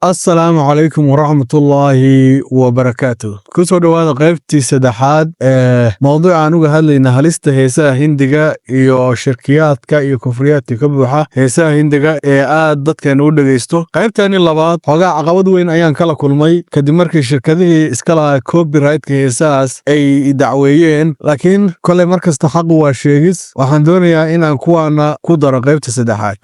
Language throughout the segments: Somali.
asalaamu calaykum waraxmatullaahi wabarakaatu kusoo dhowaada qaybtii saddexaad ee mowduuca aan uga hadlayna halista heesaha hindiga iyo shirkiyaadka iyo kufriyaadka ka buuxa heesaha hindiga ee aad dadkeena u dhegaysto qaybtani labaad xoogaa caqabad weyn ayaan kala kulmay kadib markii shirkadihii iska lahaa copyrightka heesahaas ay dacweeyeen laakiin koley markasta xaqu waa sheegis waxaan doonayaa inaan kuwaana ku daro qaybta saddexaad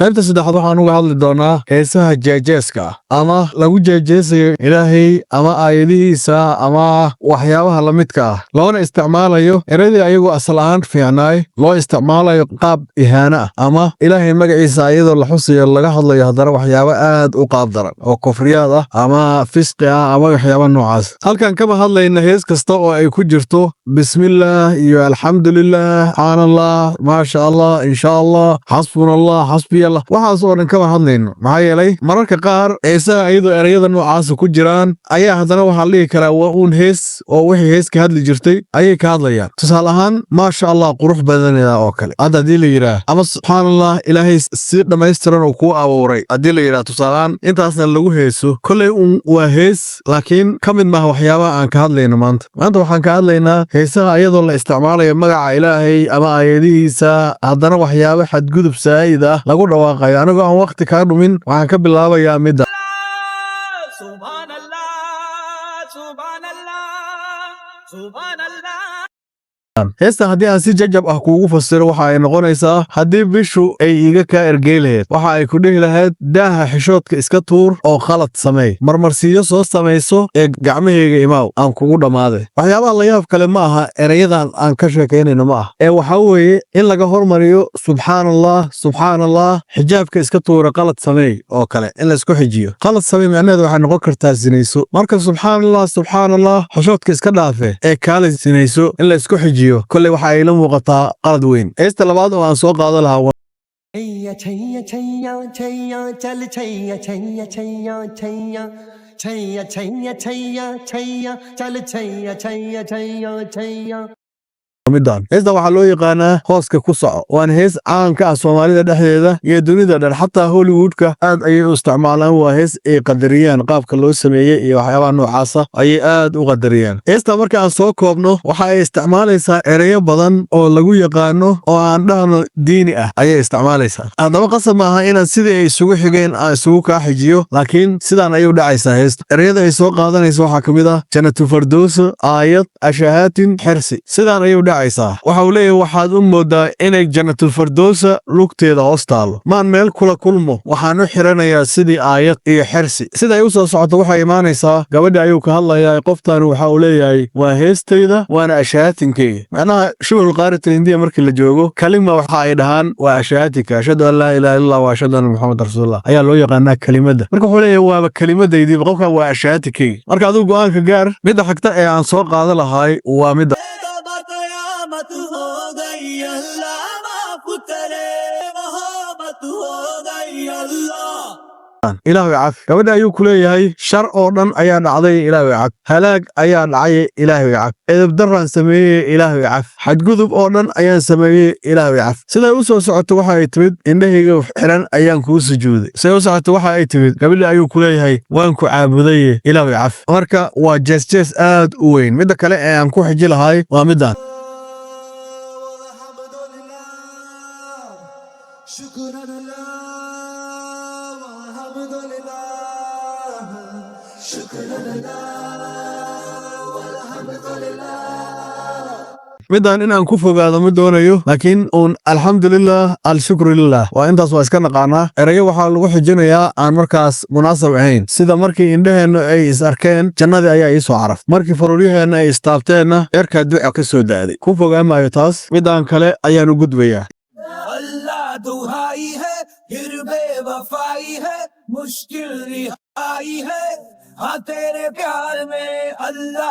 waxaan uga hadli doonaa heesaha jeejeeska ama lagu jeejeesayo ilaahay ama aayadihiisa ama waxyaabaha la midka ah loona isticmaalayo eradii ayagoo asal ahaan fiicnaay loo isticmaalayo qaab ihaano ah ama ilaahay magaciisa ayadoo la xusayo laga hadlayo haddana waxyaabo aad u qaab daran oo kufriyaad ah ama fisqi ah ama waxyaaba noocaas halkan kama hadlayna hees kasta oo ay ku jirto bismillaah iyo alxamdulilah subxaanallah maasha allah insha allah xasbunallah xasbiyallah waxaas oo dhan kama hadlayno maxaa yeelay mararka qaar heesaha iyadoo erayada noocaasa ku jiraan ayaa haddana waxaa la dhihi karaa waa uun hees oo wixii hees ka hadli jirtay ayay ka hadlayaan tusaale ahaan maasha allah qurux badaneda oo kale hadda haddii la yidhaah ama subxaanallah ilaahay si dhammaystiran oo kuu abuuray haddii la yidhaah tusaaleahaan intaasna lagu heeso kolley un waa hees laakiin ka mid maaha waxyaabaha aan ka hadlayno maanta waxaan ka hadlaynaa heesaha iyadoo la isticmaalayo magaca ilaahay ama aayadihiisa haddana waxyaabo xadgudub saa'id ah lagu dhawaaqayo anigoo aan wakhti kaa dhumin waxaan ka bilaabayaa midda heesta haddii aan si jajab ah kuugu fasiro waxa ay noqonaysaa haddii bishu ay iga kaa ergey lahayd waxa ay ku dhihi lahayd daaha xishoodka iska tuur oo khalad sameey marmarsiiyo soo samayso ee gacmahayga imaaw aan kugu dhammaaday waxyaabaha layaab kale ma aha erayadan aan ka sheekaynayno ma ah ee waxaa weeye in laga hormariyo subxaanallah xijaabka iska tuura qalad sameey oo kale in laysku xijiyo qalad sameey micnaheedu waxay noqon kartaa sinayso marka subxaanallah xishoodka iska dhaafe ee kaale sinayso in laysku xijiyo kolley waxa ay la muuqataa qalad weyn heesta labaad oo aan soo qaado lahaa Chaiyya छैया छैया छैया चल छैया छैया छैया छैया छैया छैया छैया छैया चल छैया छैया छैया Chaiyya heesta waxaa loo yaqaanaa hooska ku soco waana hees caan ka ah soomaalida dhexdeeda iyo dunida dhan xataa hollywoodka aad ayay u isticmaalaan waa hees ay qadariyaan qaabka loo sameeyey iyo waxyaabaha noocaasa ayay aad u qadariyaan heesta marka aan soo koobno waxa ay isticmaalaysaa ereyo badan oo lagu yaqaano oo aan dhahno diini ah ayay isticmaalaysaa haddaba qasab maaha inaan sidii ay isugu xigeen aan isugu kaa xijiyo laakiin sidaan ayay u dhacaysaa heesta ereyada ay soo qaadanaysa waxaa ka mid ah janatu fardoosa aayad ashahaatin xersi sidaan ayay u dhacaysaa waxa uu leeyahay waxaad u moodaa inay janatulfardoosa lugteeda hoos taalo maan meel kula kulmo waxaan u xiranayaa sidii aayad iyo xersi sida ay u soo socoto waxay imaanaysaa gabadha ayuu ka hadlayaa qoftan waxa uu leeyahay waa heestayda waana ashahaatinkeyga macnaha shuhul qaaratul hindiya markii la joogo kalima waxa ay dhahaan waa ashahaatinka ashhadu an laa ilaaha illallah wa ashhadu anna muxammad rasuulullah ayaa loo yaqaanaa kelimadda marka wuxuu leeyahay waaba kelimadaydiiba qofkan waa ashahaatikeyga marka aduu go'aanka gaar midda xigta ee aan soo qaado lahaay waa midda हो गई अल्लाह माफ करे मोहब्बत हो गई अल्लाह ilaahay caf gabadha ayuu ku leeyahay shar oo dhan ayaa dhacday ilaahay caf halaag ayaa dhacay ilaahay caf edeb darran sameeyay ilaahay caf xadgudub oo dhan ayaan sameeyay ilaahay caf siday u soo socoto waxa ay timid indhahayga xiran ayaan kuu sujuuday siday u socoto waxa ay timid gabadha ayuu ku leeyahay waan ku caabuday ilaahay caf marka waa jees aad u weyn midda kale ee aan ku xiji lahay waa midaan شكرا لله والحمد لله شكرا لله والحمد لله midaan inaan ku fogaado ma doonayo laakiin uun alxamdulilah alshukru lilah waa intaas waa iska naqaanaa erayo waxaa lagu xijinayaa aan markaas munaasab ahayn sida markii indhaheennu ay is arkeen jannadii ayaa ii soo caraf markii faruuryaheenna ay istaabteenna cerkaa duca ka soo da'day ku fogaamaayo taas midaan kale ayaan u gudbayaa दुहाई है फिर बेवफाई है मुश्किल रिहाई है हाँ तेरे प्यार में अल्लाह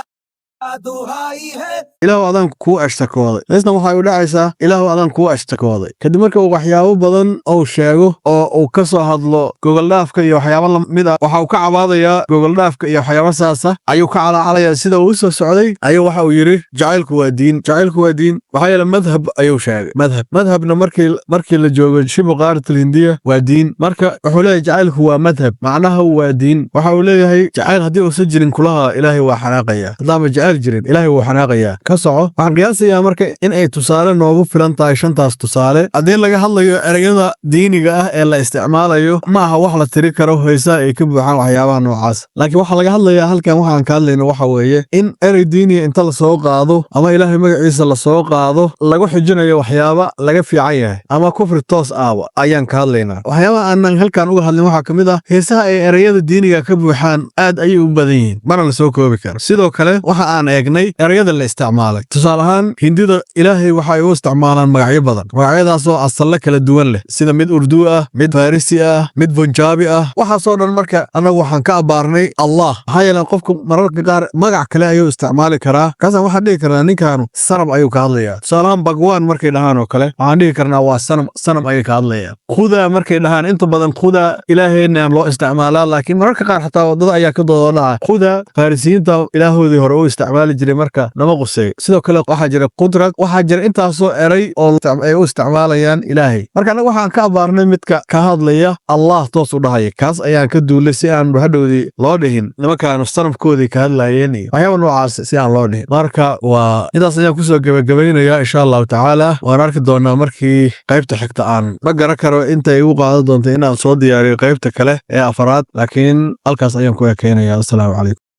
ilaahu adaan kuu ashtakooday. heestan waxay u dhacaysaa ilaahu adaan kuu ashtakooday kadib marka uu waxyaabo badan uu sheego oo uu ka soo hadlo gogoldhaafka iyo waxyaabo lamid ah. waxa uu ka cabaadayaa gogoldhaafka iyo waxyaabo saasa ayuu ka calaacalaya. sida uu soo socday ayuu waxa uu yidhi jacaylku waa diin, jacaylku waa diin. waxaa yeele madhab ayuu sheegay. madhabna markii la joogo shibu qaaratul hindiya waa diin. marka wuxuu leeyahay jacaylku waa madhab, macnaha waa diin. waxa uu leeyahay jacayl haddii uusan jirin kulaha ilaahay waa xanaaqaya, haddaama jacayl jirin ilaahay wuu xanaaqayaa. ka soco. waxaan qiyaasayaa marka in ay tusaale noogu filan tahay shantaas tusaale. haddii laga hadlayo ereyada diiniga ah ee la isticmaalayo ma aha wax la tiri karo heesaha ay ka buuxaan waxyaabaha noocaas. laakiin waxaa laga hadlayaa halkan waxaan ka hadlayno waxa weeye in erey diiniya inta la soo qaado ama ilaahay magaciisa la soo qaado lagu xijinayo waxyaaba laga fiican yahay ama kufri toos ahba ayaan ka hadlaynaa. waxyaabaha aanan halkan uga hadlin waxaa ka mid ah heesaha ay ereyada diiniga ka buuxaan aad ayay u badan yihiin, mana la soo koobi karo. sidoo kale waxa aan eegnay ereyada la isticmaalay. tusaale ahaan hindida ilaahay waxa ay u isticmaalaan magacyo badan, magacyadaasoo asalle kala duwan leh sida mid urdu ah, mid farisi ah, mid bunjaabi ah. waxaasoo dhan marka annagu waxaan ka abaarnay allah. maxaa yeele qofku mararka qaar magac kale ayuu isticmaali karaa. kaasaan waxaan dhihi karnaa ninkaanu sanam ayuu ka hadlayaa. tusaalahaan bagwaan markay dhahaan oo kale waxaan dhihi karnaa waa sanam ayay ka hadlayaan. khuda markay dhahaan inta badan khuda ilaaheenna loo isticmaalaa, laakiin mararka qaar xataa wadada ayaa ka doodo dhaca khuda farisiyiinta ilaahoodii hore u isticmaali jiray, marka nama quseeyo. sidoo kale waxaa jira qudrad, waxaa jira intaasoo eray oo ay u isticmaalayaan ilaahay. marka anaga waxaan ka abaarnay midka ka hadlaya allah toos u dhahaya. kaas ayaan ka duulay si aan hadhowdii loo dhihin nimankaanu sanamkoodii ka hadlayeen iyo waxyaaba noocaas si aan loo dhihin. marka waa intaas ayaan kusoo gebagabaynayaa insha allahu tacaala. waan arki doonaa markii qaybta xigta. aan ma garan karo inta igu qaadan doonta inaan soo diyaariyo qaybta kale ee afaraad, laakiin halkaas ayaan ku ekeenaya. assalaamu calaykum.